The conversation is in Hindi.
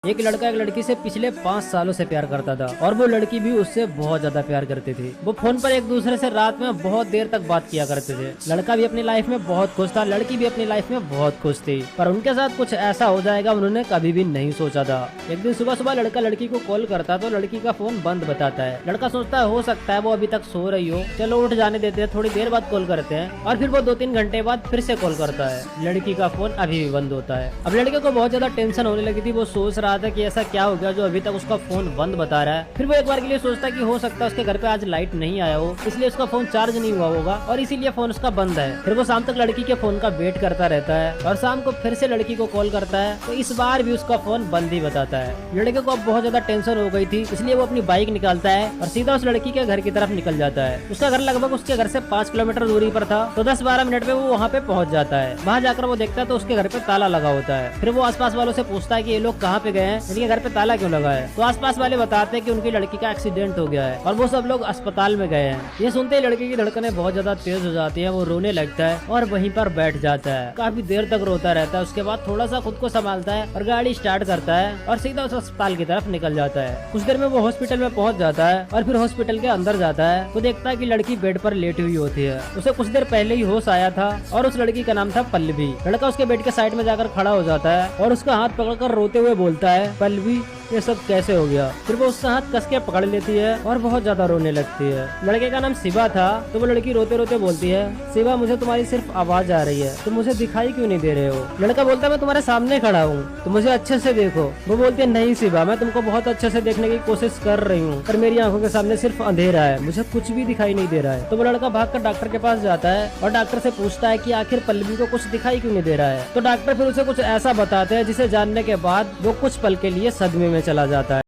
एक लड़का एक लड़की से पिछले 5 सालों से प्यार करता था और वो लड़की भी उससे बहुत ज्यादा प्यार करती थी। वो फोन पर एक दूसरे से रात में बहुत देर तक बात किया करते थे। लड़का भी अपनी लाइफ में बहुत खुश था, लड़की भी अपनी लाइफ में बहुत खुश थी, पर उनके साथ कुछ ऐसा हो जाएगा उन्होंने कभी भी नहीं सोचा था। एक दिन सुबह सुबह लड़का लड़की को कॉल करता तो लड़की का फोन बंद बताता है। लड़का सोचता है हो सकता है वो अभी तक सो रही हो, चलो उठ जाने देते हैं, थोड़ी देर बाद कॉल करते हैं। और फिर वो 2-3 घंटे बाद फिर से कॉल करता है। लड़की का फोन अभी भी बंद होता है। अब लड़के को बहुत ज्यादा टेंशन होने लगी थी। वो सोच रहा था कि ऐसा क्या हो गया जो अभी तक उसका फोन बंद बता रहा है। फिर वो एक बार के लिए सोचता है कि हो सकता है उसके घर पे आज लाइट नहीं आया हो, इसलिए उसका फोन चार्ज नहीं हुआ होगा और इसीलिए फोन उसका बंद है। फिर वो शाम तक लड़की के फोन का वेट करता रहता है और शाम को फिर से लड़की को कॉल करता है तो इस बार भी उसका फोन बंद ही बताता है। लड़के को अब बहुत ज्यादा टेंशन हो गई थी, इसलिए वो अपनी बाइक निकालता है और सीधा उस लड़की के घर की तरफ निकल जाता है। उसका घर लगभग उसके घर से 5 किलोमीटर दूरी पर था, तो 10-12 मिनट में वो वहाँ पे पहुँच जाता है। वहाँ जाकर वो देखता है तो उसके घर पे ताला लगा होता है। फिर वो आसपास वालों से पूछता है कि ये लोग कहाँ पे गए हैं, इनके घर पे ताला क्यों लगा है। तो आसपास वाले बताते हैं कि उनकी लड़की का एक्सीडेंट हो गया है और वो सब लोग अस्पताल में गए हैं। ये सुनते ही लड़की की धड़कनें बहुत ज्यादा तेज हो जाती है। वो रोने लगता है और वहीं पर बैठ जाता है। काफी देर तक रोता रहता है। उसके बाद थोड़ा सा खुद को संभालता है और गाड़ी स्टार्ट करता है और सीधा उस अस्पताल की तरफ निकल जाता है। कुछ देर में वो हॉस्पिटल में पहुंच जाता है और फिर हॉस्पिटल के अंदर जाता है तो देखता है कि लड़की बेड पर लेटी हुई होती है। उसे कुछ देर पहले ही होश आया था और उस लड़की का नाम था पल्लवी। लड़का उसके बेड के साइड में जाकर खड़ा हो जाता है और उसका हाथ पकड़कर रोते हुए बोलता है, पल्लवी ये सब कैसे हो गया। फिर वो उसका हाथ कस के पकड़ लेती है और बहुत ज्यादा रोने लगती है। लड़के का नाम शिवा था तो वो लड़की रोते रोते बोलती है, शिवा मुझे तुम्हारी सिर्फ आवाज आ रही है, तुम मुझे दिखाई क्यों नहीं दे रहे हो। लड़का बोलता है मैं तुम्हारे सामने खड़ा हूँ, तुम मुझे अच्छे से देखो। वो बोलती है नहीं शिवा, मैं तुमको बहुत अच्छे से देखने की कोशिश कर रही हूँ पर मेरी आंखों के सामने सिर्फ अंधेरा है, मुझे कुछ भी दिखाई नहीं दे रहा है। तो वो लड़का भागकर डॉक्टर के पास जाता है और डॉक्टर से पूछता है कि आखिर पल्लवी को कुछ दिखाई क्यों नहीं दे रहा है। तो डॉक्टर फिर उसे कुछ ऐसा बताते हैं जिसे जानने के बाद वो कुछ पल के लिए सदमे में चला जाता है।